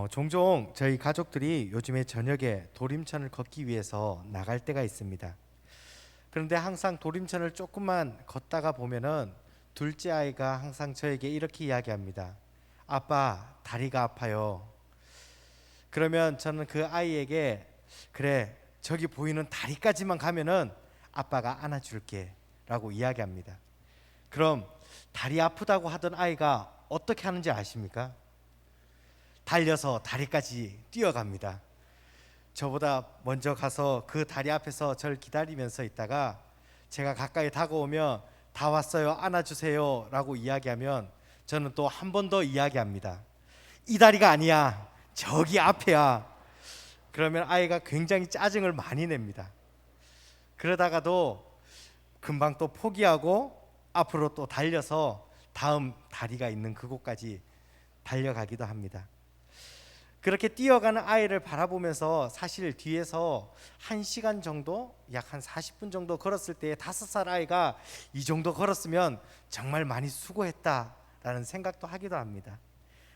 종종 저희 가족들이 요즘에 저녁에 도림천을 걷기 위해서 나갈 때가 있습니다. 그런데 항상 도림천을 조금만 걷다가 보면은 둘째 아이가 항상 저에게 이렇게 이야기합니다. 아빠, 다리가 아파요. 그러면 저는 그 아이에게 그래, 저기 보이는 다리까지만 가면은 아빠가 안아줄게 라고 이야기합니다. 그럼 다리 아프다고 하던 아이가 어떻게 하는지 아십니까? 달려서 다리까지 뛰어갑니다. 저보다 먼저 가서 그 다리 앞에서 저를 기다리면서 있다가 제가 가까이 다가오면 다 왔어요, 안아주세요 라고 이야기하면 저는 또 한 번 더 이야기합니다. 이 다리가 아니야, 저기 앞에야. 그러면 아이가 굉장히 짜증을 많이 냅니다. 그러다가도 금방 또 포기하고 앞으로 또 달려서 다음 다리가 있는 그곳까지 달려가기도 합니다. 그렇게 뛰어가는 아이를 바라보면서 사실 뒤에서 1시간 정도, 약 한 40분 정도 걸었을 때 5살 아이가 이 정도 걸었으면 정말 많이 수고했다라는 생각도 하기도 합니다.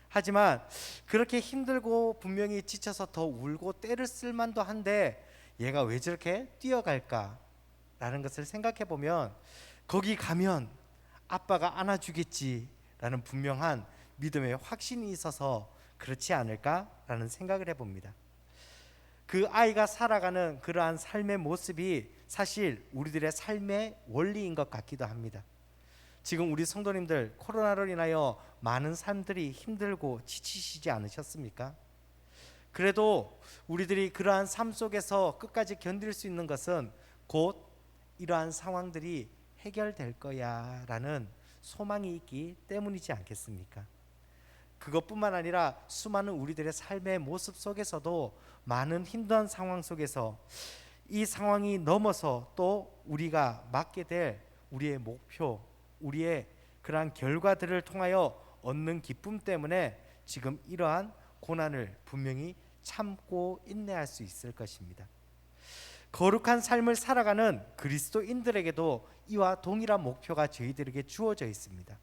하지만 그렇게 힘들고 분명히 지쳐서 더 울고 떼를 쓸 만도 한데 얘가 왜 저렇게 뛰어갈까라는 것을 생각해 보면 거기 가면 아빠가 안아주겠지라는 분명한 믿음의 확신이 있어서 그렇지 않을까라는 생각을 해봅니다. 그 아이가 살아가는 그러한 삶의 모습이 사실 우리들의 삶의 원리인 것 같기도 합니다. 지금 우리 성도님들 코로나로 인하여 많은 사람들이 힘들고 지치시지 않으셨습니까? 그래도 우리들이 그러한 삶 속에서 끝까지 견딜 수 있는 것은 곧 이러한 상황들이 해결될 거야 라는 소망이 있기 때문이지 않겠습니까? 그것뿐만 아니라 수많은 우리들의 삶의 모습 속에서도 많은 힘든 상황 속에서 이 상황이 넘어서 또 우리가 맞게 될 우리의 목표, 우리의 그러한 결과들을 통하여 얻는 기쁨 때문에 지금 이러한 고난을 분명히 참고 인내할 수 있을 것입니다. 거룩한 삶을 살아가는 그리스도인들에게도 이와 동일한 목표가 저희들에게 주어져 있습니다.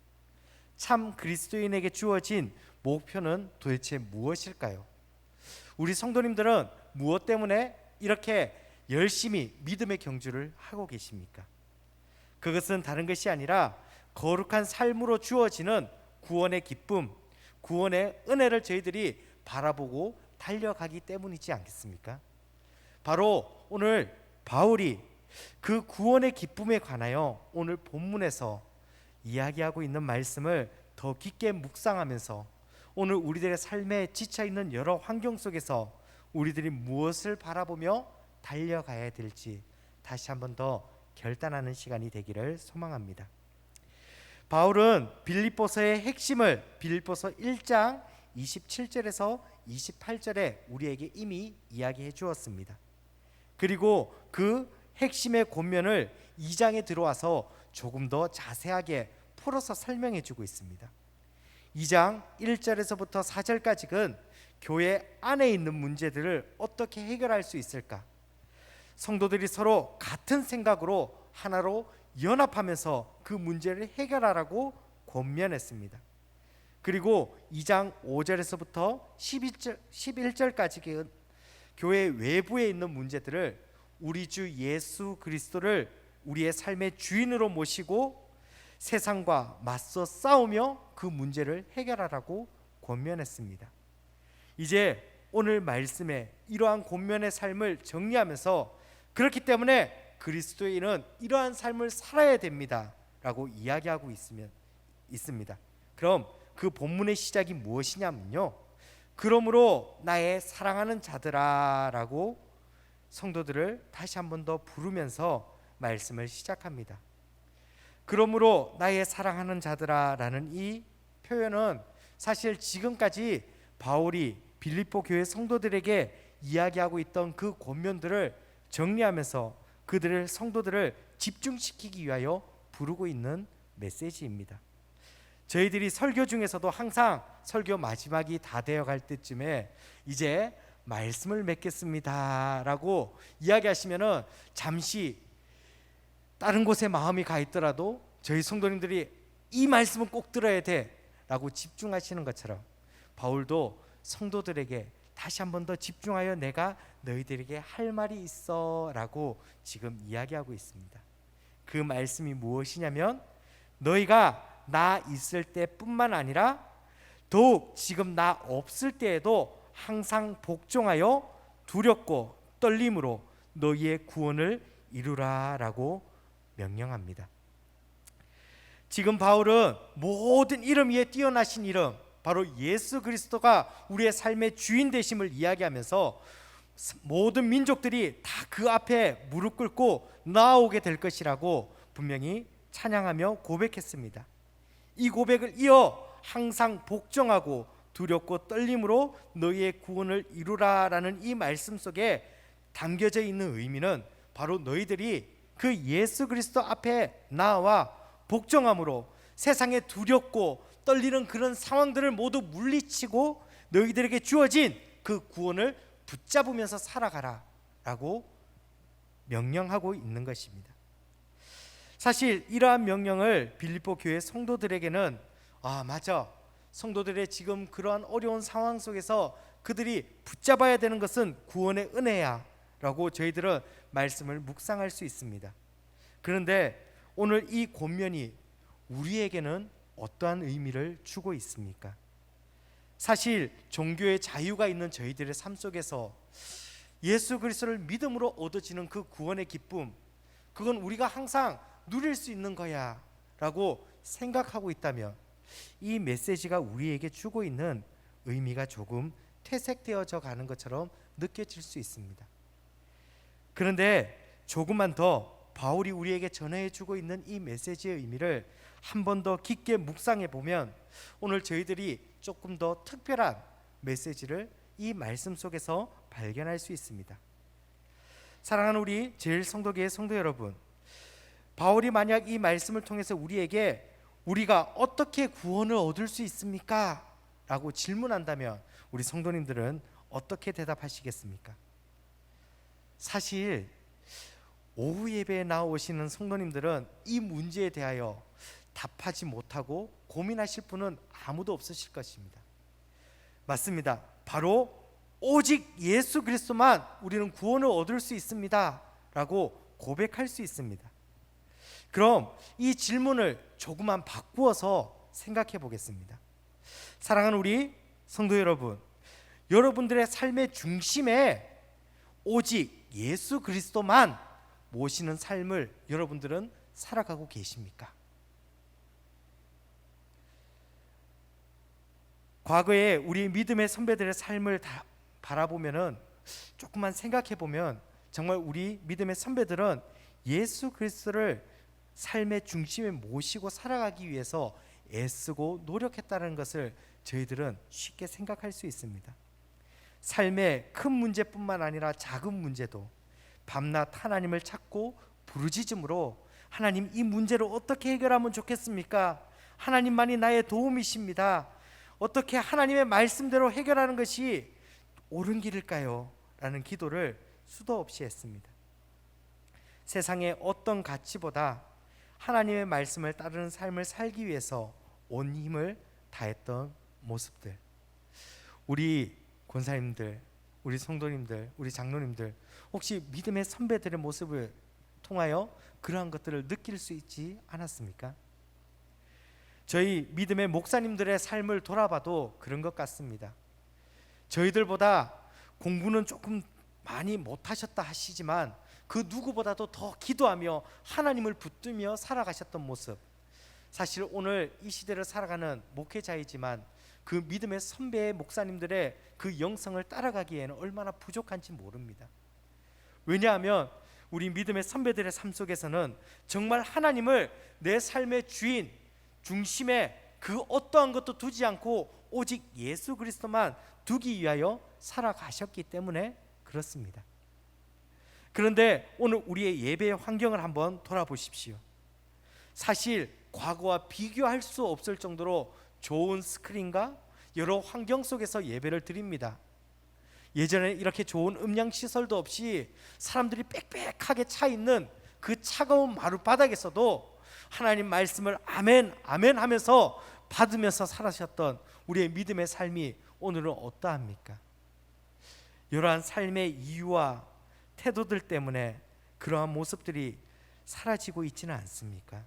참 그리스도인에게 주어진 목표는 도대체 무엇일까요? 우리 성도님들은 무엇 때문에 이렇게 열심히 믿음의 경주를 하고 계십니까? 그것은 다른 것이 아니라 거룩한 삶으로 주어지는 구원의 기쁨, 구원의 은혜를 저희들이 바라보고 달려가기 때문이지 않겠습니까? 바로 오늘 바울이 그 구원의 기쁨에 관하여 오늘 본문에서 이야기하고 있는 말씀을 더 깊게 묵상하면서 오늘 우리들의 삶에 지쳐있는 여러 환경 속에서 우리들이 무엇을 바라보며 달려가야 될지 다시 한번 더 결단하는 시간이 되기를 소망합니다. 바울은 빌립보서의 핵심을 빌립보서 1장 27절에서 28절에 우리에게 이미 이야기해 주었습니다. 그리고 그 핵심의 권면을 2장에 들어와서 조금 더 자세하게 풀어서 설명해 주고 있습니다. 2장 1절에서부터 4절까지는 교회 안에 있는 문제들을 어떻게 해결할 수 있을까? 성도들이 서로 같은 생각으로 하나로 연합하면서 그 문제를 해결하라고 권면했습니다. 그리고 2장 5절에서부터 11절까지 교회 외부에 있는 문제들을 우리 주 예수 그리스도를 우리의 삶의 주인으로 모시고 세상과 맞서 싸우며 그 문제를 해결하라고 권면했습니다. 이제 오늘 말씀에 이러한 권면의 삶을 정리하면서 그렇기 때문에 그리스도인은 이러한 삶을 살아야 됩니다 라고 이야기하고 있습니다. 그럼 그 본문의 시작이 무엇이냐면요, 그러므로 나의 사랑하는 자들아 라고 성도들을 다시 한 번 더 부르면서 말씀을 시작합니다. 그러므로 나의 사랑하는 자들아 라는 이 표현은 사실 지금까지 바울이 빌립보 교회 성도들에게 이야기하고 있던 그 권면들을 정리하면서 그들을 성도들을 집중시키기 위하여 부르고 있는 메시지입니다. 저희들이 설교 중에서도 항상 설교 마지막이 다 되어갈 때쯤에 이제 말씀을 맺겠습니다 라고 이야기하시면은 잠시 다른 곳에 마음이 가 있더라도 저희 성도님들이 이 말씀은 꼭 들어야 돼 라고 집중하시는 것처럼 바울도 성도들에게 다시 한 번 더 집중하여 내가 너희들에게 할 말이 있어 라고 지금 이야기하고 있습니다. 그 말씀이 무엇이냐면 너희가 나 있을 때뿐만 아니라 더욱 지금 나 없을 때에도 항상 복종하여 두렵고 떨림으로 너희의 구원을 이루라 라고 명령합니다. 지금 바울은 모든 이름 위에 뛰어나신 이름, 바로 예수 그리스도가 우리의 삶의 주인 되심을 이야기하면서 모든 민족들이 다 그 앞에 무릎 꿇고 나아오게 될 것이라고 분명히 찬양하며 고백했습니다. 이 고백을 이어 항상 복종하고 두렵고 떨림으로 너희의 구원을 이루라라는 이 말씀 속에 담겨져 있는 의미는 바로 너희들이 그 예수 그리스도 앞에 나와 복종함으로 세상에 두렵고 떨리는 그런 상황들을 모두 물리치고 너희들에게 주어진 그 구원을 붙잡으면서 살아가라 라고 명령하고 있는 것입니다. 사실 이러한 명령을 빌립보 교회 성도들에게는 맞아, 성도들의 지금 그러한 어려운 상황 속에서 그들이 붙잡아야 되는 것은 구원의 은혜야 라고 저희들은 말씀을 묵상할 수 있습니다. 그런데 오늘 이 권면이 우리에게는 어떠한 의미를 주고 있습니까? 사실 종교의 자유가 있는 저희들의 삶 속에서 예수 그리스도를 믿음으로 얻어지는 그 구원의 기쁨, 그건 우리가 항상 누릴 수 있는 거야 라고 생각하고 있다면 이 메시지가 우리에게 주고 있는 의미가 조금 퇴색되어져 가는 것처럼 느껴질 수 있습니다. 그런데 조금만 더 바울이 우리에게 전해 주고 있는 이 메시지의 의미를 한 번 더 깊게 묵상해 보면 오늘 저희들이 조금 더 특별한 메시지를 이 말씀 속에서 발견할 수 있습니다. 사랑하는 우리 제일 성도교회 성도 여러분, 바울이 만약 이 말씀을 통해서 우리에게 우리가 어떻게 구원을 얻을 수 있습니까? 라고 질문한다면 우리 성도님들은 어떻게 대답하시겠습니까? 사실 오후 예배에 나오시는 성도님들은 이 문제에 대하여 답하지 못하고 고민하실 분은 아무도 없으실 것입니다. 맞습니다. 바로 오직 예수 그리스도만 우리는 구원을 얻을 수 있습니다 라고 고백할 수 있습니다. 그럼 이 질문을 조금만 바꾸어서 생각해 보겠습니다. 사랑하는 우리 성도 여러분, 여러분들의 삶의 중심에 오직 예수 그리스도만 모시는 삶을 여러분들은 살아가고 계십니까? 과거에 우리 믿음의 선배들의 삶을 다 바라보면은 조금만 생각해 보면 정말 우리 믿음의 선배들은 예수 그리스도를 삶의 중심에 모시고 살아가기 위해서 애쓰고 노력했다는 것을 저희들은 쉽게 생각할 수 있습니다. 삶의 큰 문제뿐만 아니라 작은 문제도 밤낮 하나님을 찾고 부르짖음으로 하나님, 이 문제를 어떻게 해결하면 좋겠습니까? 하나님만이 나의 도움이십니다. 어떻게 하나님의 말씀대로 해결하는 것이 옳은 길일까요? 라는 기도를 수도 없이 했습니다. 세상의 어떤 가치보다 하나님의 말씀을 따르는 삶을 살기 위해서 온 힘을 다했던 모습들, 우리 권사님들, 우리 성도님들, 우리 장로님들, 혹시 믿음의 선배들의 모습을 통하여 그러한 것들을 느낄 수 있지 않았습니까? 저희 믿음의 목사님들의 삶을 돌아봐도 그런 것 같습니다. 저희들보다 공부는 조금 많이 못하셨다 하시지만 그 누구보다도 더 기도하며 하나님을 붙들며 살아가셨던 모습, 사실 오늘 이 시대를 살아가는 목회자이지만 그 믿음의 선배의 목사님들의 그 영성을 따라가기에는 얼마나 부족한지 모릅니다. 왜냐하면 우리 믿음의 선배들의 삶 속에서는 정말 하나님을 내 삶의 주인, 중심에 그 어떠한 것도 두지 않고 오직 예수 그리스도만 두기 위하여 살아가셨기 때문에 그렇습니다. 그런데 오늘 우리의 예배의 환경을 한번 돌아보십시오. 사실 과거와 비교할 수 없을 정도로 좋은 스크린과 여러 환경 속에서 예배를 드립니다. 예전에 이렇게 좋은 음향 시설도 없이 사람들이 빽빽하게 차 있는 그 차가운 마룻바닥에서도 하나님 말씀을 아멘 아멘 하면서 받으면서 살아셨던 우리의 믿음의 삶이 오늘은 어떠합니까? 이러한 삶의 이유와 태도들 때문에 그러한 모습들이 사라지고 있지는 않습니까?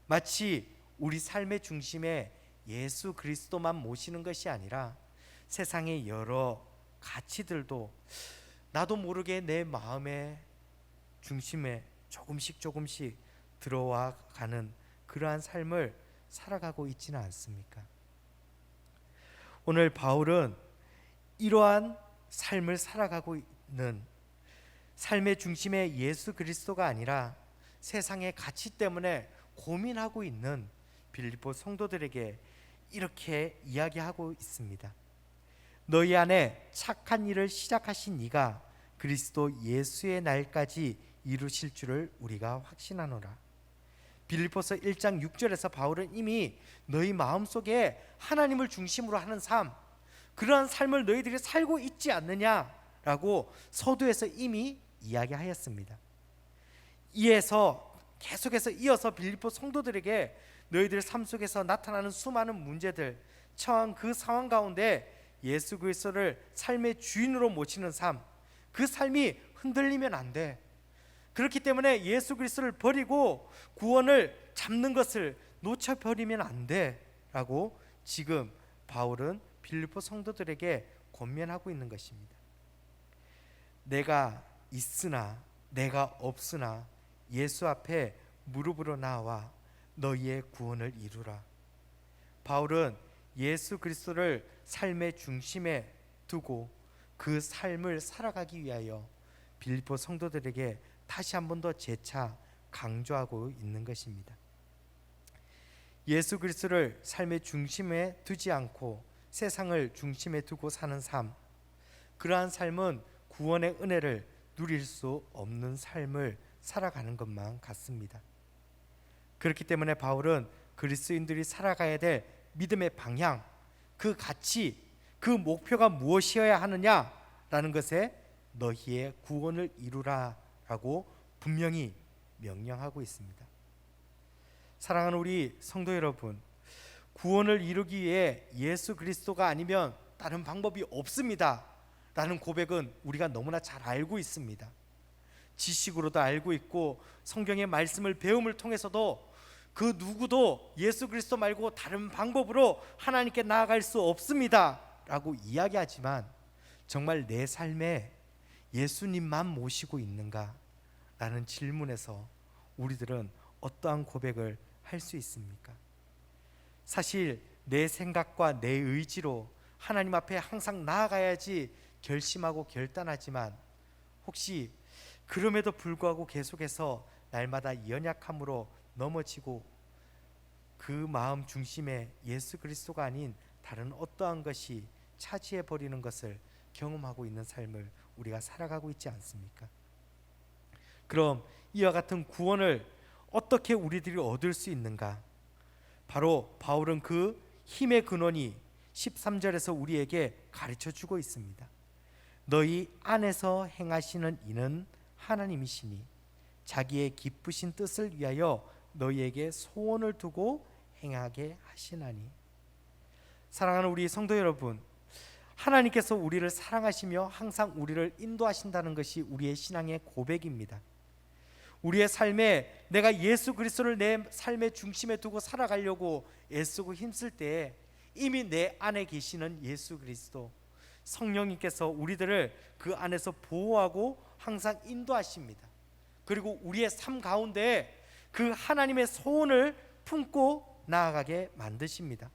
마치 우리 삶의 중심에 예수 그리스도만 모시는 것이 아니라 세상의 여러 가치들도 나도 모르게 내 마음의 중심에 조금씩 들어와 가는 그러한 삶을 살아가고 있지는 않습니까? 오늘 바울은 이러한 삶을 살아가고 있는, 삶의 중심에 예수 그리스도가 아니라 세상의 가치 때문에 고민하고 있는 빌립보 성도들에게 이렇게 이야기하고 있습니다. 너희 안에 착한 일을 시작하신 이가 그리스도 예수의 날까지 이루실 줄을 우리가 확신하노라. 빌립보서 1장 6절에서 바울은 이미 너희 마음속에 하나님을 중심으로 하는 삶, 그러한 삶을 너희들이 살고 있지 않느냐라고 서두에서 이미 이야기하였습니다. 계속해서 이어서 빌립보 성도들에게 너희들 삶 속에서 나타나는 수많은 문제들, 처한 그 상황 가운데 예수 그리스도를 삶의 주인으로 모시는 삶, 그 삶이 흔들리면 안 돼. 그렇기 때문에 예수 그리스도를 버리고 구원을 잡는 것을 놓쳐버리면 안 돼 라고 지금 바울은 빌립보 성도들에게 권면하고 있는 것입니다. 내가 있으나 내가 없으나 예수 앞에 무릎으로 나와 너희의 구원을 이루라. 바울은 예수 그리스도를 삶의 중심에 두고 그 삶을 살아가기 위하여 빌립보 성도들에게 다시 한 번 더 재차 강조하고 있는 것입니다. 예수 그리스도를 삶의 중심에 두지 않고 세상을 중심에 두고 사는 삶, 그러한 삶은 구원의 은혜를 누릴 수 없는 삶을 살아가는 것만 같습니다. 그렇기 때문에 바울은 그리스도인들이 살아가야 될 믿음의 방향, 그 가치, 그 목표가 무엇이어야 하느냐라는 것에 너희의 구원을 이루라 라고 분명히 명령하고 있습니다. 사랑하는 우리 성도 여러분, 구원을 이루기 위해 예수 그리스도가 아니면 다른 방법이 없습니다 라는 고백은 우리가 너무나 잘 알고 있습니다. 지식으로도 알고 있고 성경의 말씀을 배움을 통해서도 그 누구도 예수 그리스도 말고 다른 방법으로 하나님께 나아갈 수 없습니다 라고 이야기하지만, 정말 내 삶에 예수님만 모시고 있는가 라는 질문에서 우리들은 어떠한 고백을 할 수 있습니까? 사실 내 생각과 내 의지로 하나님 앞에 항상 나아가야지 결심하고 결단하지만, 혹시 그럼에도 불구하고 계속해서 날마다 연약함으로 넘어지고 그 마음 중심에 예수 그리스도가 아닌 다른 어떠한 것이 차지해버리는 것을 경험하고 있는 삶을 우리가 살아가고 있지 않습니까? 그럼 이와 같은 구원을 어떻게 우리들이 얻을 수 있는가? 바로 바울은 그 힘의 근원이 13절에서 우리에게 가르쳐주고 있습니다. 너희 안에서 행하시는 이는 하나님이시니 자기의 기쁘신 뜻을 위하여 너희에게 소원을 두고 행하게 하시나니. 사랑하는 우리 성도 여러분, 하나님께서 우리를 사랑하시며 항상 우리를 인도하신다는 것이 우리의 신앙의 고백입니다. 우리의 삶에 내가 예수 그리스도를 내 삶의 중심에 두고 살아가려고 애쓰고 힘쓸 때에 이미 내 안에 계시는 예수 그리스도, 성령님께서 우리들을 그 안에서 보호하고 항상 인도하십니다. 그리고 우리의 삶 가운데 그 하나님의 소원을 품고 나아가게 만드십니다.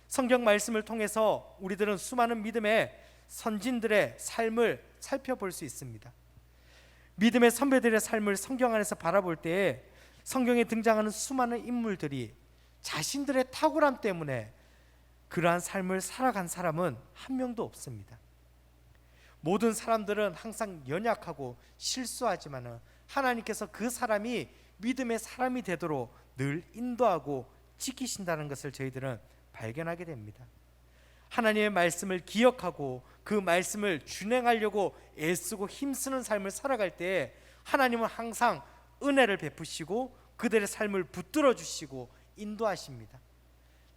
성경 말씀을 통해서 우리들은 수많은 믿음의 선진들의 삶을 살펴볼 수 있습니다. 믿음의 선배들의 삶을 성경 안에서 바라볼 때에 성경에 등장하는 수많은 인물들이 자신들의 탁월함 때문에 그러한 삶을 살아간 사람은 한 명도 없습니다. 모든 사람들은 항상 연약하고 실수하지만 하나님께서 그 사람이 믿음의 사람이 되도록 늘 인도하고 지키신다는 것을 저희들은 발견하게 됩니다. 하나님의 말씀을 기억하고 그 말씀을 준행하려고 애쓰고 힘쓰는 삶을 살아갈 때 하나님은 항상 은혜를 베푸시고 그들의 삶을 붙들어 주시고 인도하십니다.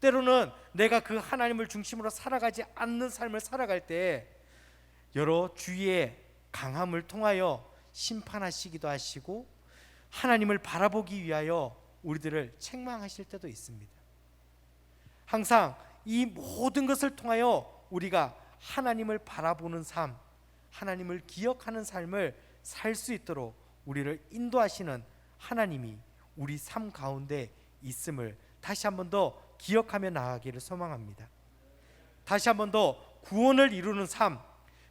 때로는 내가 그 하나님을 중심으로 살아가지 않는 삶을 살아갈 때 여러 주위의 강함을 통하여 심판하시기도 하시고 하나님을 바라보기 위하여 우리들을 책망하실 때도 있습니다. 항상 이 모든 것을 통하여 우리가 하나님을 바라보는 삶, 하나님을 기억하는 삶을 살 수 있도록 우리를 인도하시는 하나님이 우리 삶 가운데 있음을 다시 한 번 더 기억하며 나아가기를 소망합니다. 다시 한 번 더 구원을 이루는 삶,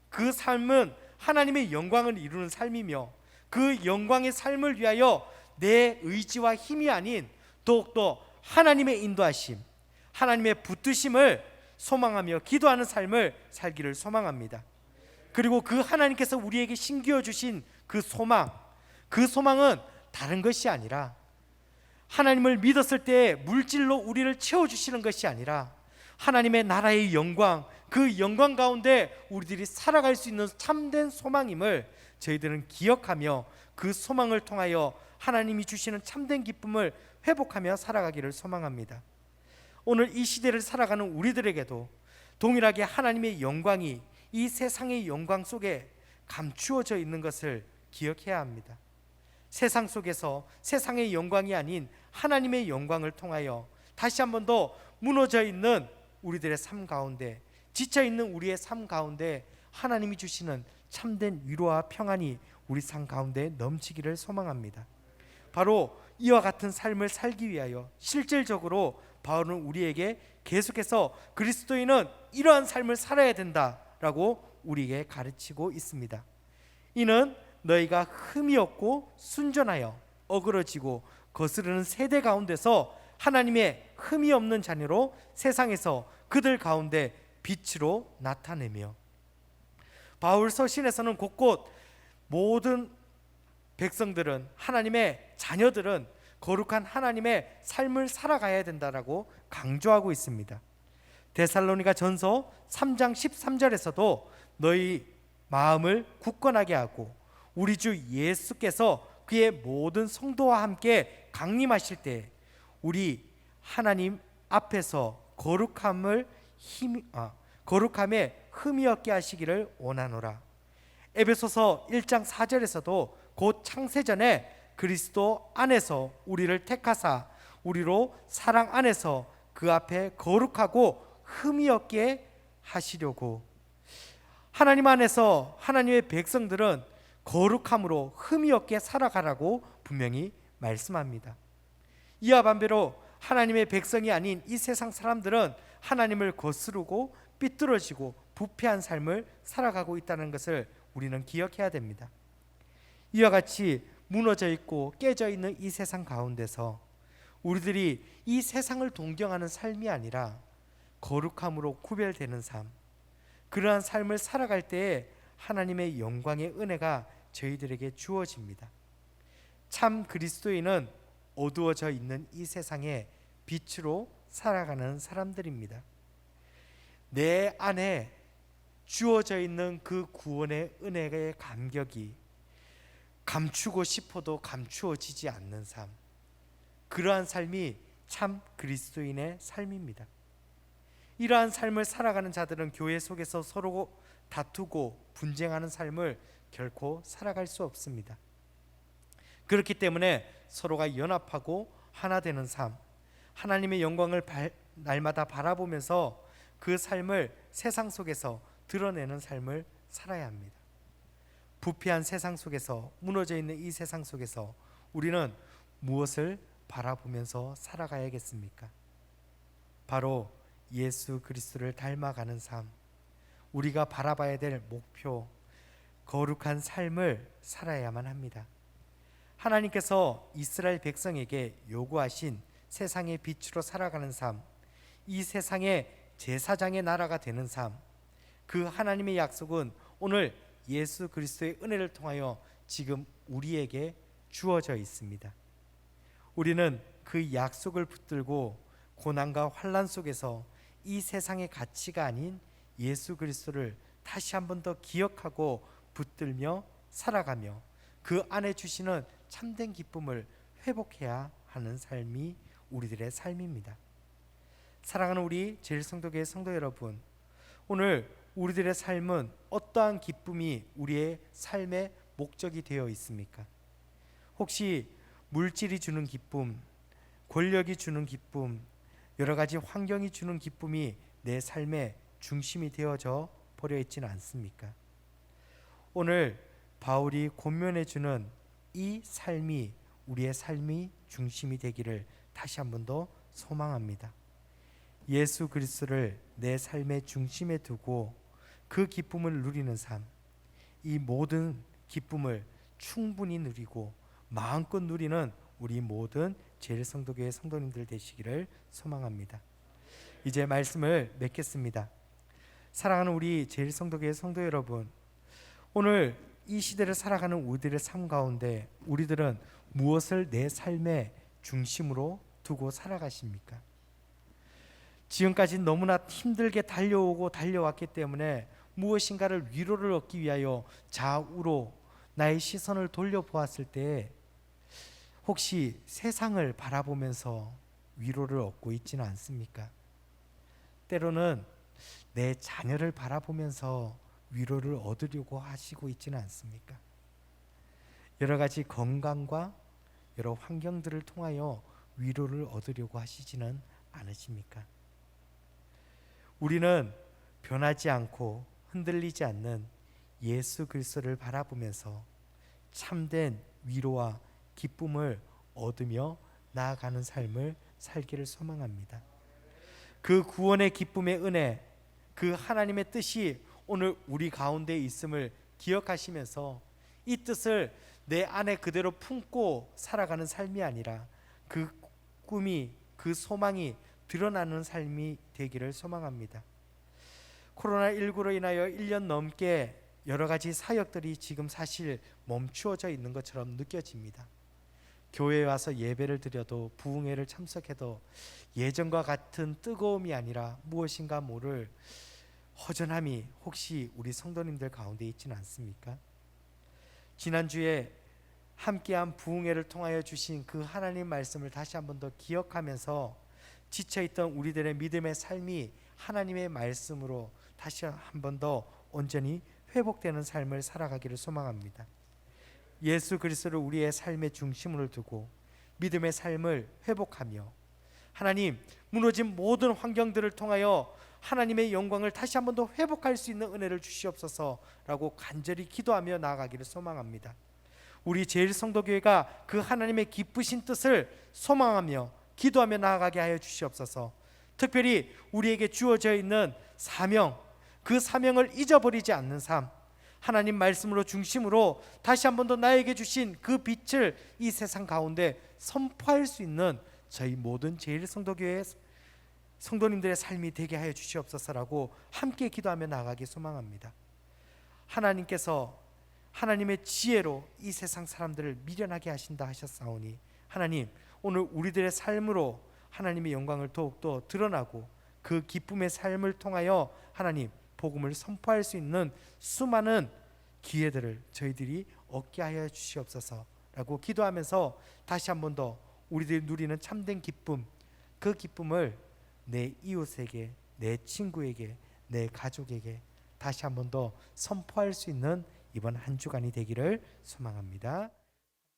그 삶은 하나님의 영광을 이루는 삶이며 그 영광의 삶을 위하여 내 의지와 힘이 아닌 더욱더 하나님의 인도하심, 하나님의 붙드심을 소망하며 기도하는 삶을 살기를 소망합니다. 그리고 그 하나님께서 우리에게 신기어 주신 그 소망, 그 소망은 다른 것이 아니라 하나님을 믿었을 때 물질로 우리를 채워주시는 것이 아니라 하나님의 나라의 영광, 그 영광 가운데 우리들이 살아갈 수 있는 참된 소망임을 저희들은 기억하며 그 소망을 통하여 하나님이 주시는 참된 기쁨을 회복하며 살아가기를 소망합니다. 오늘 이 시대를 살아가는 우리들에게도 동일하게 하나님의 영광이 이 세상의 영광 속에 감추어져 있는 것을 기억해야 합니다. 세상 속에서 세상의 영광이 아닌 하나님의 영광을 통하여 다시 한 번 더 무너져 있는 우리들의 삶 가운데, 지쳐 있는 우리의 삶 가운데 하나님이 주시는 참된 위로와 평안이 우리 삶 가운데 넘치기를 소망합니다. 바로 이와 같은 삶을 살기 위하여 실질적으로 바울은 우리에게 계속해서 그리스도인은 이러한 삶을 살아야 된다라고 우리에게 가르치고 있습니다. 이는 너희가 흠이 없고 순전하여 어그러지고 거스르는 세대 가운데서 하나님의 흠이 없는 자녀로 세상에서 그들 가운데 빛으로 나타내며, 바울 서신에서는 곳곳 모든 백성들은, 하나님의 자녀들은 거룩한 하나님의 삶을 살아가야 된다라고 강조하고 있습니다. 데살로니가 전서 3장 13절에서도 너희 마음을 굳건하게 하고 우리 주 예수께서 그의 모든 성도와 함께 강림하실 때 우리 하나님 앞에서 거룩함에 흠이 없게 하시기를 원하노라. 에베소서 1장 4절에서도 곧 창세전에 그리스도 안에서 우리를 택하사 우리로 사랑 안에서 그 앞에 거룩하고 흠이 없게 하시려고, 하나님 안에서 하나님의 백성들은 거룩함으로 흠이 없게 살아가라고 분명히 말씀합니다. 이와 반대로 하나님의 백성이 아닌 이 세상 사람들은 하나님을 거스르고 삐뚤어지고 부패한 삶을 살아가고 있다는 것을 우리는 기억해야 됩니다. 이와 같이 무너져 있고 깨져 있는 이 세상 가운데서 우리들이 이 세상을 동경하는 삶이 아니라 거룩함으로 구별되는 삶, 그러한 삶을 살아갈 때에 하나님의 영광의 은혜가 저희들에게 주어집니다. 참 그리스도인은 어두워져 있는 이 세상에 빛으로 살아가는 사람들입니다. 내 안에 주어져 있는 그 구원의 은혜의 감격이 감추고 싶어도 감추어지지 않는 삶, 그러한 삶이 참 그리스도인의 삶입니다. 이러한 삶을 살아가는 자들은 교회 속에서 서로 다투고 분쟁하는 삶을 결코 살아갈 수 없습니다. 그렇기 때문에 서로가 연합하고 하나 되는 삶, 하나님의 영광을 날마다 바라보면서 그 삶을 세상 속에서 드러내는 삶을 살아야 합니다. 부패한 세상 속에서, 무너져 있는 이 세상 속에서 우리는 무엇을 바라보면서 살아가야겠습니까? 바로 예수 그리스도를 닮아가는 삶, 우리가 바라봐야 될 목표, 거룩한 삶을 살아야만 합니다. 하나님께서 이스라엘 백성에게 요구하신 세상의 빛으로 살아가는 삶, 이 세상의 제사장의 나라가 되는 삶, 그 하나님의 약속은 오늘 예수 그리스도의 은혜를 통하여 지금 우리에게 주어져 있습니다. 우리는 그 약속을 붙들고 고난과 환난 속에서 이 세상의 가치가 아닌 예수 그리스도를 다시 한 번 더 기억하고 붙들며 살아가며 그 안에 주시는 참된 기쁨을 회복해야 하는 삶이 우리들의 삶입니다. 사랑하는 우리 제일성도교회 성도 여러분, 오늘 우리들의 삶은 어떠한 기쁨이 우리의 삶의 목적이 되어 있습니까? 혹시 물질이 주는 기쁨, 권력이 주는 기쁨, 여러 가지 환경이 주는 기쁨이 내 삶의 중심이 되어져 버려 있지는 않습니까? 오늘 바울이 권면해 주는 이 삶이 우리의 삶이 중심이 되기를 다시 한 번 더 소망합니다. 예수 그리스도를 내 삶의 중심에 두고 그 기쁨을 누리는 삶, 이 모든 기쁨을 충분히 누리고 마음껏 누리는 우리 모든 제일성도교회 성도님들 되시기를 소망합니다. 이제 말씀을 맺겠습니다. 사랑하는 우리 제일성도교회 성도 여러분, 오늘 이 시대를 살아가는 우리들의 삶 가운데 우리들은 무엇을 내 삶의 중심으로 두고 살아가십니까? 지금까지 너무나 힘들게 달려오고 달려왔기 때문에 무엇인가를 위로를 얻기 위하여 좌우로 나의 시선을 돌려보았을 때 혹시 세상을 바라보면서 위로를 얻고 있지는 않습니까? 때로는 내 자녀를 바라보면서 위로를 얻으려고 하시고 있지는 않습니까? 여러 가지 건강과 여러 환경들을 통하여 위로를 얻으려고 하시지는 않으십니까? 우리는 변하지 않고 흔들리지 않는 예수 그리스도를 바라보면서 참된 위로와 기쁨을 얻으며 나아가는 삶을 살기를 소망합니다. 그 구원의 기쁨의 은혜, 그 하나님의 뜻이 오늘 우리 가운데 있음을 기억하시면서 이 뜻을 내 안에 그대로 품고 살아가는 삶이 아니라 그 꿈이, 그 소망이 드러나는 삶이 되기를 소망합니다. 코로나19로 인하여 1년 넘게 여러 가지 사역들이 지금 사실 멈추어져 있는 것처럼 느껴집니다. 교회에 와서 예배를 드려도 부흥회를 참석해도 예전과 같은 뜨거움이 아니라 무엇인가 모를 허전함이 혹시 우리 성도님들 가운데 있지는 않습니까? 지난주에 함께한 부흥회를 통하여 주신 그 하나님 말씀을 다시 한 번 더 기억하면서 지쳐있던 우리들의 믿음의 삶이 하나님의 말씀으로 다시 한 번 더 온전히 회복되는 삶을 살아가기를 소망합니다. 예수 그리스도를 우리의 삶의 중심으로 두고 믿음의 삶을 회복하며 하나님, 무너진 모든 환경들을 통하여 하나님의 영광을 다시 한 번 더 회복할 수 있는 은혜를 주시옵소서라고 간절히 기도하며 나아가기를 소망합니다. 우리 제일성도교회가 그 하나님의 기쁘신 뜻을 소망하며 기도하며 나아가게 하여 주시옵소서. 특별히 우리에게 주어져 있는 사명, 그 사명을 잊어버리지 않는 삶, 하나님 말씀으로 중심으로 다시 한 번 더 나에게 주신 그 빛을 이 세상 가운데 선포할 수 있는 저희 모든 제일성도교회 성도님들의 삶이 되게 하여 주시옵소서라고 함께 기도하며 나아가기 소망합니다. 하나님께서 하나님의 지혜로 이 세상 사람들을 미련하게 하신다 하셨사오니 하나님, 오늘 우리들의 삶으로 하나님의 영광을 더욱더 드러나고 그 기쁨의 삶을 통하여 하나님 복음을 선포할 수 있는 수많은 기회들을 저희들이 얻게 하여 주시옵소서라고 기도하면서 다시 한 번 더 우리들이 누리는 참된 기쁨, 그 기쁨을 내 이웃에게, 내 친구에게, 내 가족에게 다시 한 번 더 선포할 수 있는 이번 한 주간이 되기를 소망합니다.